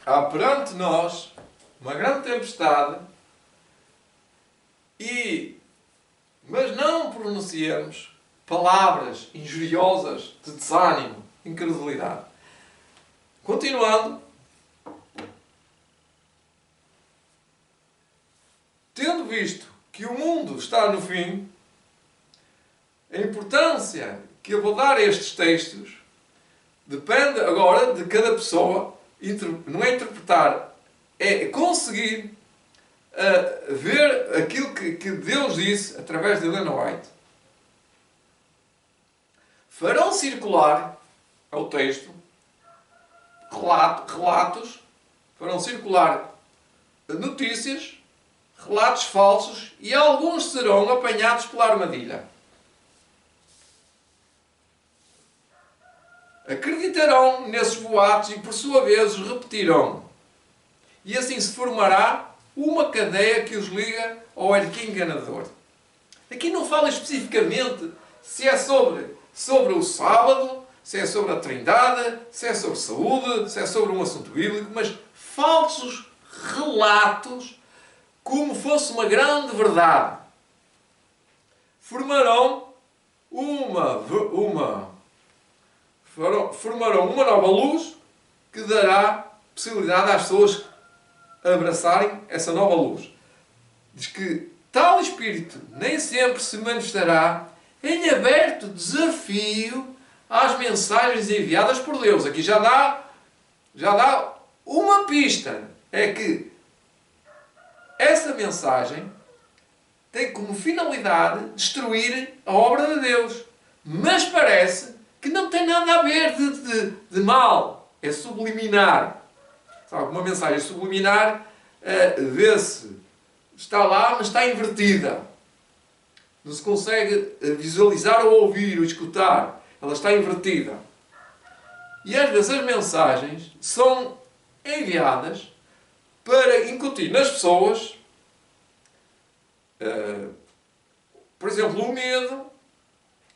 há perante nós uma grande tempestade, mas não pronunciemos palavras injuriosas de desânimo, incredulidade. Continuando, tendo visto que o mundo está no fim, a importância que eu vou dar a estes textos depende agora de cada pessoa. Não é interpretar, é conseguir ver aquilo que Deus disse através de Ellen White. Farão circular, é o texto, relatos, farão circular notícias, relatos falsos, e alguns serão apanhados pela armadilha. Acreditarão nesses boatos e, por sua vez, os repetirão. E assim se formará uma cadeia que os liga ao arqui-enganador. Aqui não fala especificamente se é sobre o sábado, se é sobre a Trindade, se é sobre saúde, se é sobre um assunto bíblico, mas falsos relatos como fosse uma grande verdade. Formarão uma nova luz que dará possibilidade às pessoas abraçarem essa nova luz. Diz que tal Espírito nem sempre se manifestará em aberto desafio às mensagens enviadas por Deus. Aqui já dá uma pista. É que essa mensagem tem como finalidade destruir a obra de Deus. Mas parece que não tem nada a ver de mal. É subliminar. Sabe, uma mensagem subliminar vê-se, está lá, mas está invertida. Não se consegue visualizar ou ouvir ou escutar. Ela está invertida. E às vezes as mensagens são enviadas para incutir nas pessoas, por exemplo, o medo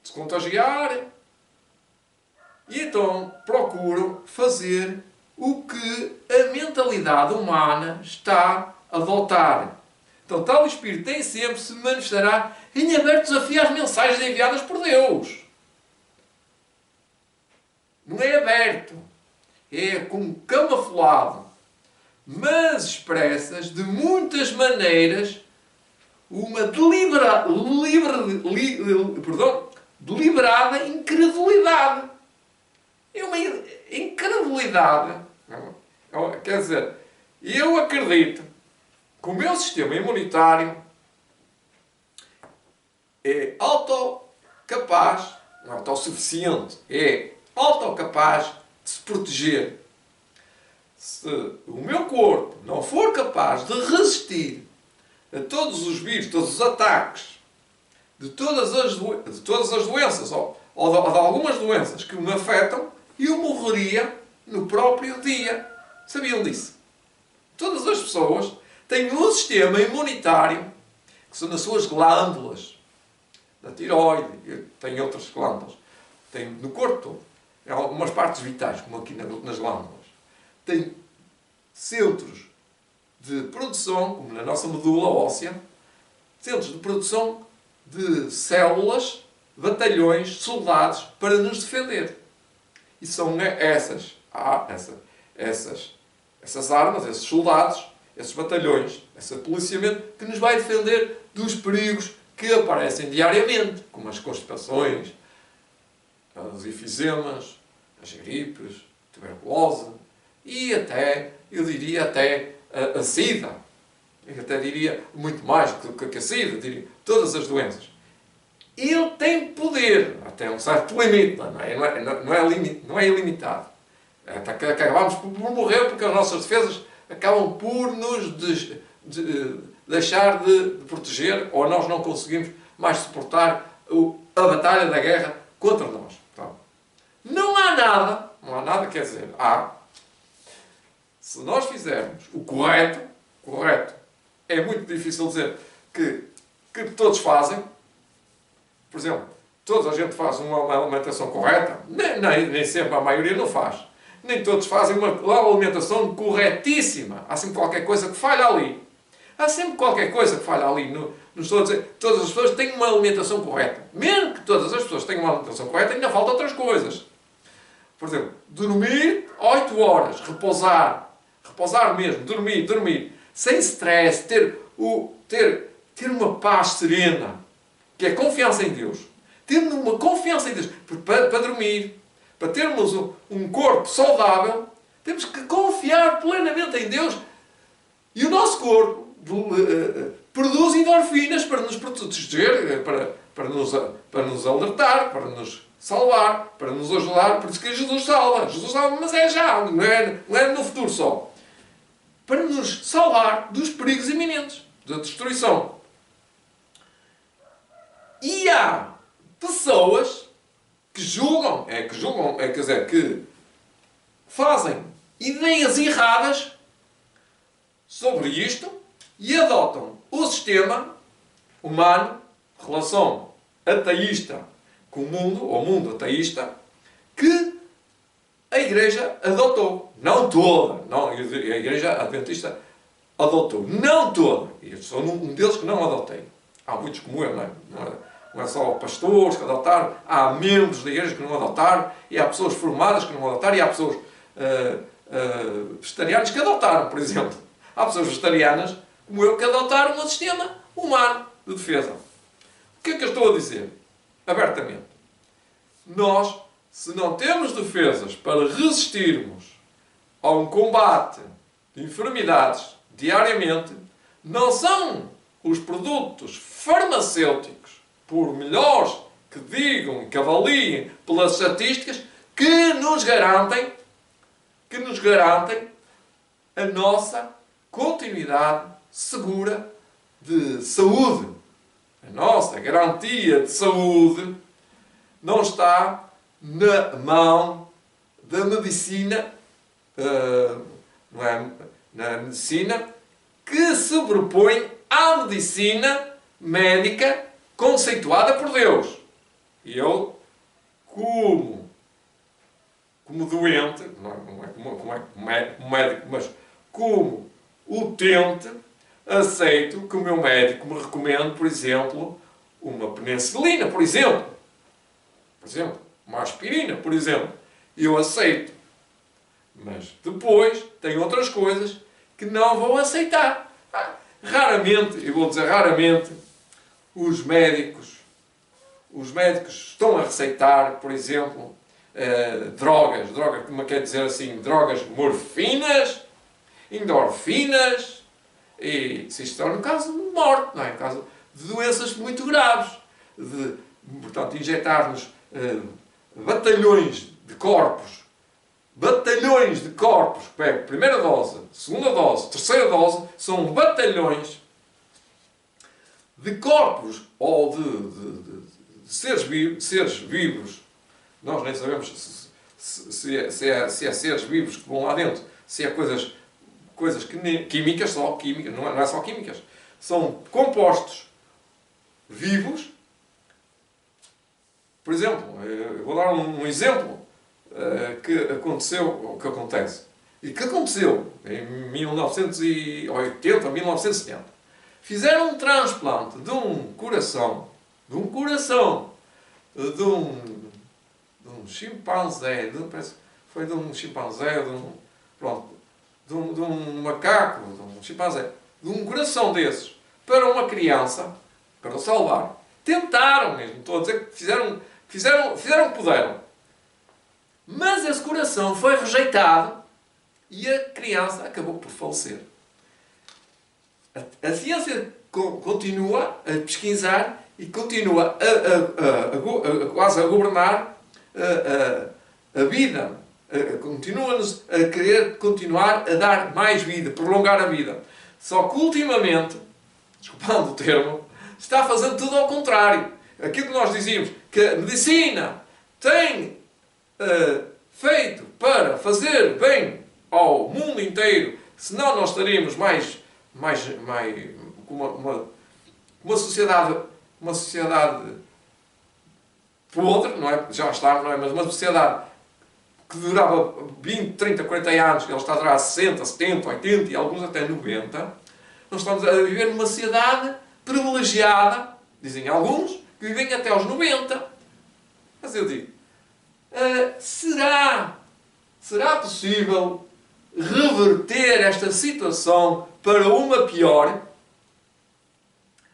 de se contagiar. E então procuram fazer o que a mentalidade humana está a adotar. Então, tal Espírito nem sempre se manifestará em aberto desafio às mensagens enviadas por Deus. Não é aberto. É como camuflado. Mas expressas de muitas maneiras uma deliberada incredulidade. É uma incredulidade. Quer dizer, eu acredito que o meu sistema imunitário é autocapaz, não é autossuficiente, é autocapaz de se proteger. Se o meu corpo não for capaz de resistir a todos os vírus, todos os ataques, de todas as doenças, ou de algumas doenças que me afetam, eu morreria no próprio dia. Sabiam disso? Todas as pessoas têm um sistema imunitário, que são nas suas glândulas, da tiroide, tem outras glândulas, tem no corpo todo, em algumas partes vitais, como aqui nas glândulas. Tem centros de produção, como na nossa medula óssea, centros de produção de células, batalhões, soldados, para nos defender. E são essas armas, esses soldados, esses batalhões, esse policiamento, que nos vai defender dos perigos que aparecem diariamente, como as constipações, os efizemas, as gripes, a tuberculose e até, eu diria, até a SIDA. Eu até diria muito mais do que a SIDA, diria todas as doenças. Ele tem poder, até um certo limite, não é ilimitado. Até que acabamos por morrer porque as nossas defesas acabam por nos deixar de proteger, ou nós não conseguimos mais suportar a batalha da guerra contra nós. Então, não há nada, quer dizer, se nós fizermos o correto, é muito difícil dizer que todos fazem. Por exemplo, toda a gente faz uma alimentação correta, nem sempre a maioria não faz. nem todos fazem uma alimentação corretíssima. Há sempre qualquer coisa que falha ali. Há sempre qualquer coisa que falha ali. Não estou a dizer todas as pessoas têm uma alimentação correta. Mesmo que todas as pessoas tenham uma alimentação correta, ainda faltam outras coisas. Por exemplo, dormir 8 horas, repousar mesmo, dormir, sem stress, ter uma paz serena, que é confiança em Deus. Ter uma confiança em Deus. Para dormir, para termos um corpo saudável, temos que confiar plenamente em Deus. E o nosso corpo produz endorfinas para nos proteger, para nos alertar, para nos salvar, para nos ajudar. Por isso que Jesus salva. Jesus salva, mas é já, não é no futuro só. Para nos salvar dos perigos iminentes, da destruição. E há pessoas que julgam, quer dizer, que fazem ideias erradas sobre isto e adotam o sistema humano, relação ateísta com o mundo, ou mundo ateísta, que a Igreja adotou. Não toda. Não, a Igreja Adventista adotou. Não toda. E eu sou um deles que não adotei. Há muitos como eu, não é só pastores que adotaram. Há membros da Igreja que não adotaram. E há pessoas formadas que não adotaram. E há pessoas vegetarianas que adotaram, por exemplo. Há pessoas vegetarianas, como eu, que adotaram um sistema humano de defesa. O que é que eu estou a dizer? Abertamente. Nós, se não temos defesas para resistirmos a um combate de enfermidades diariamente, não são os produtos farmacêuticos, por melhores que digam e que avaliem pelas estatísticas, que nos garantem a nossa continuidade segura de saúde. A nossa garantia de saúde não está na mão da medicina, não é? Na medicina que se propõe à medicina médica conceituada por Deus. E eu, como doente, não é como médico, mas como utente, aceito que o meu médico me recomende, por exemplo, uma penicilina, por exemplo, uma aspirina, por exemplo. Eu aceito. Mas depois tem outras coisas que não vou aceitar. Raramente, eu vou dizer raramente, os médicos estão a receitar, por exemplo, drogas, como quer dizer assim, drogas morfinas, endorfinas, e se isto é no caso de morte, não é? No caso de doenças muito graves, portanto, injetar-nos batalhões de corpos, primeira dose, segunda dose, terceira dose, são batalhões de corpos ou de seres vivos. Nós nem sabemos se é seres vivos que vão lá dentro, se é coisas químicas, não é só químicas, são compostos vivos. Por exemplo, eu vou dar um exemplo que acontece e que aconteceu em 1980, 1970. Fizeram um transplante de um coração, de um chimpanzé, foi de um chimpanzé, de um macaco, de um chimpanzé, de um coração desses, para uma criança, para o salvar. Tentaram mesmo, estou a dizer que fizeram o que puderam. Mas esse coração foi rejeitado e a criança acabou por falecer. A ciência continua a pesquisar e continua quase a governar a vida. Continua-nos a querer continuar a dar mais vida, prolongar a vida. Só que ultimamente, desculpando o termo, está fazendo tudo ao contrário. Aquilo que nós dizíamos, que a medicina tem feito para fazer bem ao mundo inteiro, senão nós estaríamos mais com uma sociedade podre, não é? Já está, não é? Mas uma sociedade que durava 20, 30, 40 anos, ele está a durar 60, 70, 80 e alguns até 90, nós estamos a viver numa sociedade privilegiada, dizem alguns, que vivem até aos 90. Mas eu digo, será possível reverter esta situação para uma pior?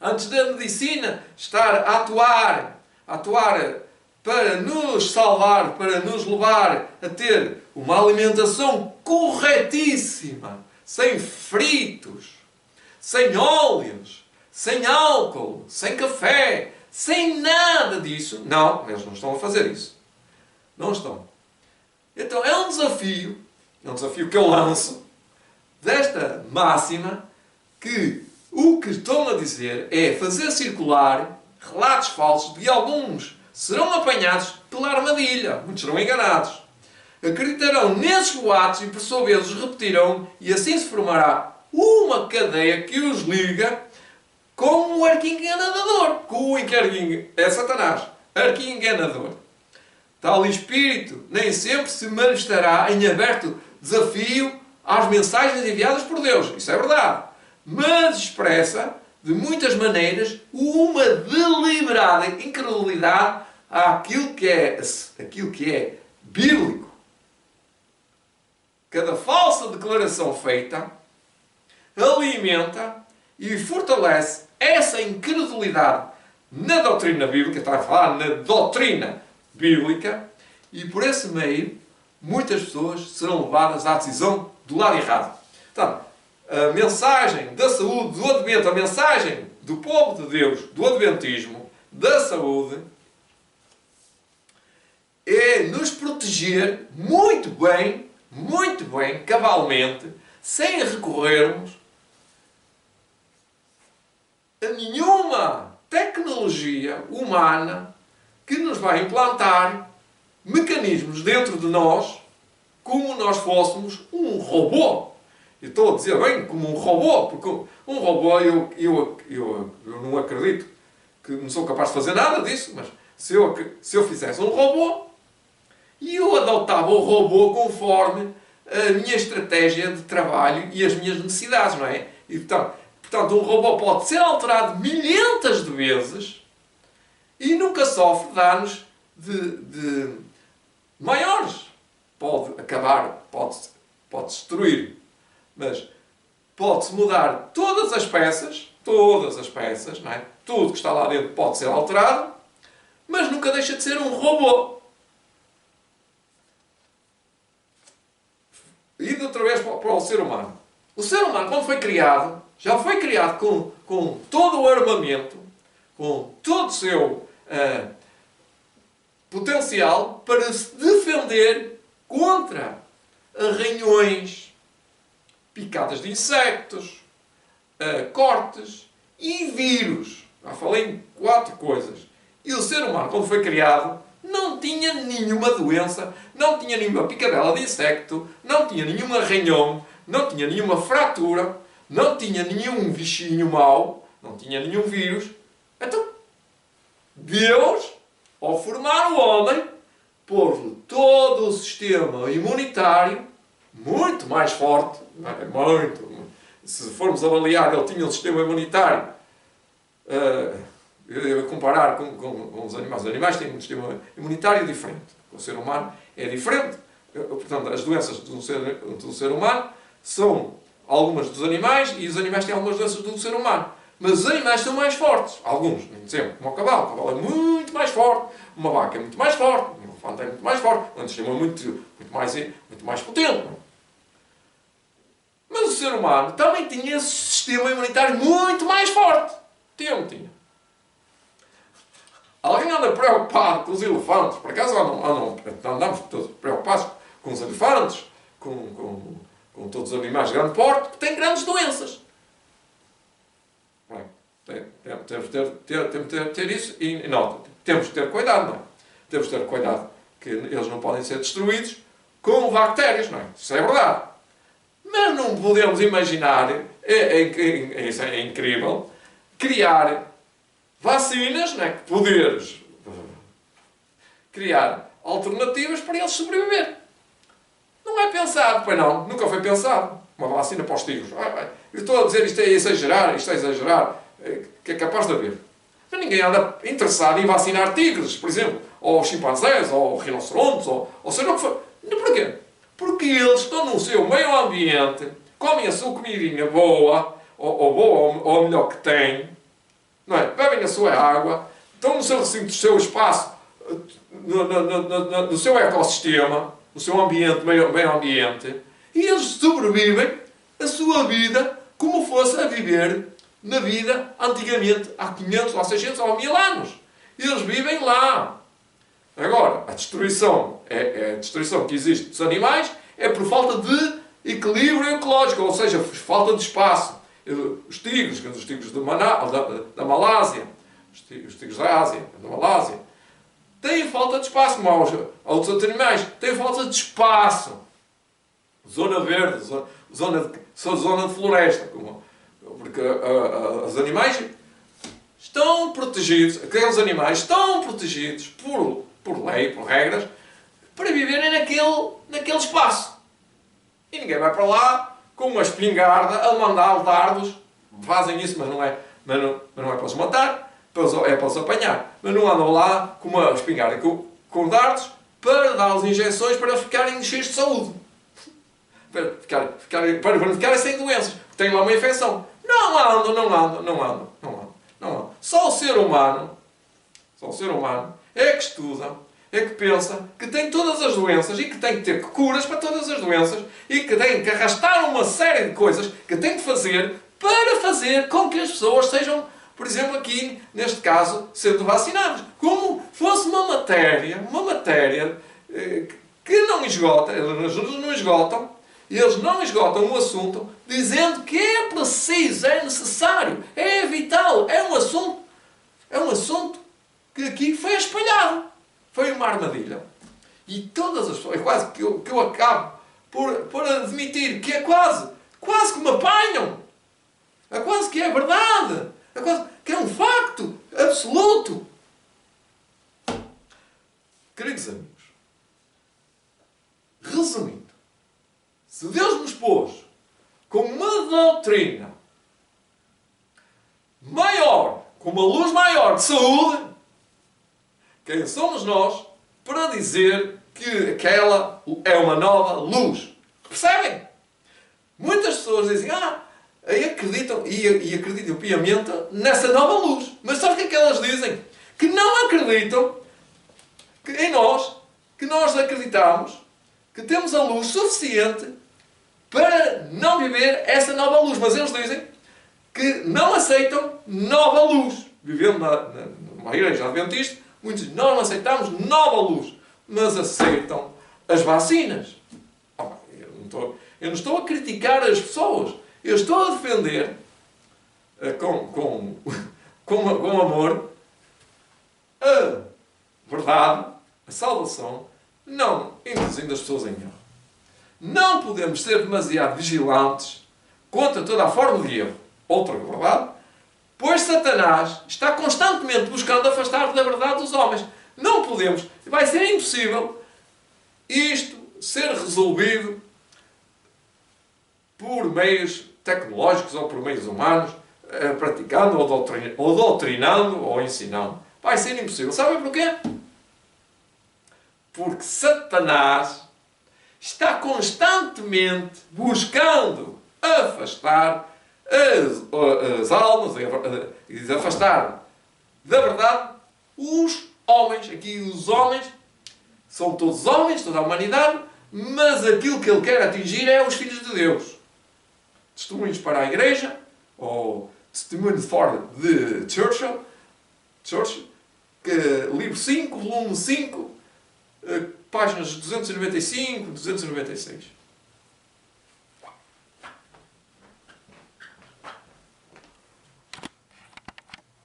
Antes da medicina estar a atuar para nos salvar, para nos levar a ter uma alimentação corretíssima, sem fritos, sem óleos, sem álcool, sem café, sem nada disso. Não, eles não estão a fazer isso. Não estão. Então é um desafio que eu lanço desta máxima, que o que estão a dizer é fazer circular relatos falsos de alguns serão apanhados pela armadilha, muitos serão enganados. Acreditarão nesses boatos e por sua vez os repetirão, e assim se formará uma cadeia que os liga com o arqui-enganador, é Satanás, arqui-enganador. Tal espírito nem sempre se manifestará em aberto desafio às mensagens enviadas por Deus, isso é verdade, mas expressa de muitas maneiras uma deliberada incredulidade àquilo que é bíblico. Cada falsa declaração feita alimenta e fortalece essa incredulidade na doutrina bíblica, está a falar na doutrina bíblica, e por esse meio muitas pessoas serão levadas à decisão do lado errado. Portanto, a mensagem da saúde do Advento, a mensagem do povo de Deus, do Adventismo, da saúde, é nos proteger muito bem, cabalmente, sem recorrermos a nenhuma tecnologia humana que nos vai implantar mecanismos dentro de nós como nós fôssemos um robô. E estou a dizer bem como um robô, porque um robô eu não acredito que não sou capaz de fazer nada disso, mas se eu fizesse um robô, eu adotava o robô conforme a minha estratégia de trabalho e as minhas necessidades, não é? E, portanto, um robô pode ser alterado milhentas de vezes e nunca sofre danos de maiores. Pode acabar, pode destruir, mas pode-se mudar todas as peças, não é? Tudo que está lá dentro pode ser alterado, mas nunca deixa de ser um robô. E de outra vez para o ser humano. O ser humano, quando foi criado, já foi criado com todo o armamento, com todo o seu potencial para se defender contra arranhões, picadas de insetos, cortes e vírus. Já falei em 4 coisas. E o ser humano, quando foi criado, não tinha nenhuma doença, não tinha nenhuma picadela de insecto, não tinha nenhum arranhão, não tinha nenhuma fratura, não tinha nenhum bichinho mau, não tinha nenhum vírus. Então, Deus, ao formar o homem, pôs-lhe todo o sistema imunitário muito mais forte, se formos avaliar, ele tinha um sistema imunitário, eu comparar com os animais têm um sistema imunitário diferente, o ser humano é diferente, portanto as doenças do ser humano são algumas dos animais e os animais têm algumas doenças do ser humano, mas os animais são mais fortes, alguns, nem sempre, como o cavalo é muito mais forte, uma vaca é muito mais forte, um elefante é muito mais forte, um sistema muito mais potente. Mas o ser humano também tinha esse sistema imunitário muito mais forte. Tinha. Alguém anda preocupado com os elefantes? Por acaso andamos todos preocupados com os elefantes, com todos os animais de grande porte, que têm grandes doenças. Temos de ter isso e nota. Temos de ter cuidado, não é? Temos de ter cuidado que eles não podem ser destruídos com bactérias, não é? Isso é verdade. Mas não podemos imaginar, isso é incrível, criar vacinas, não é? Poderes criar alternativas para eles sobreviver. não é pensado, pois não, nunca foi pensado. Uma vacina para os tigres. Eu estou a dizer isto é exagerar, que é capaz de haver. Mas ninguém anda interessado em vacinar tigres, por exemplo, ou chimpanzés, ou rinocerontes, ou seja o que for. Porquê? Porque eles estão no seu meio ambiente, comem a sua comidinha boa, ou a melhor que têm, não é? Bebem a sua água, estão no seu recinto, no seu espaço, no seu ecossistema, no seu ambiente, meio ambiente, e eles sobrevivem a sua vida como fosse a viver na vida antigamente, há 500, ou 600, ou 1000 anos. Eles vivem lá. Agora, a destruição que existe dos animais é por falta de equilíbrio ecológico, ou seja, falta de espaço. Os tigres da Malásia, os tigres da Ásia, da Malásia, têm falta de espaço, como outros animais, têm falta de espaço. Zona verde, zona de floresta, porque os animais estão protegidos, aqueles animais estão protegidos por lei, por regras, para viverem naquele espaço. E ninguém vai para lá com uma espingarda a mandar dardos. Fazem isso, mas não é para os matar, é para os apanhar. Mas não andam lá com uma espingarda com dardos para dar-lhes injeções para eles ficarem cheios de saúde. Para não ficarem sem doenças. Têm lá uma infecção. Não andam. Só o ser humano é que estuda, é que pensa que tem todas as doenças e que tem que ter curas para todas as doenças e que tem que arrastar uma série de coisas que tem que fazer para fazer com que as pessoas sejam, por exemplo, aqui, neste caso, sendo vacinadas. Como fosse uma matéria que não esgota, eles não esgotam o assunto dizendo que é preciso, é necessário, é vital, é um assunto que aqui foi espalhado. Foi uma armadilha. E todas as pessoas, é quase que eu acabo por admitir que é quase que me apanham. É quase que é verdade. É quase que é um facto absoluto. Queridos amigos, resumindo, se Deus nos pôs com uma doutrina maior, com uma luz maior de saúde, quem somos nós para dizer que aquela é uma nova luz? Percebem? Muitas pessoas dizem, e acreditam piamente nessa nova luz. Mas sabe o que é que elas dizem? Que não acreditam em nós, que nós acreditamos que temos a luz suficiente para não viver essa nova luz. Mas eles dizem que não aceitam nova luz. Vivendo numa igreja adventista, muitos não aceitamos nova luz, mas aceitam as vacinas. Eu não estou a criticar as pessoas. Eu estou a defender com amor a verdade, a salvação, não induzindo as pessoas em erro. Não podemos ser demasiado vigilantes contra toda a forma de erro. Outra verdade, pois Satanás está constantemente buscando afastar da verdade os homens. Não podemos, vai ser impossível isto ser resolvido por meios tecnológicos ou por meios humanos, praticando ou doutrinando ou ensinando. Vai ser impossível. Sabem porquê? Porque Satanás está constantemente buscando afastar as almas e afastar da verdade os homens. Aqui os homens são todos homens, toda a humanidade, mas aquilo que ele quer atingir é os filhos de Deus. Testemunhos para a Igreja, ou Testemunhos for the Church, livro 5, volume 5, páginas 295, 296.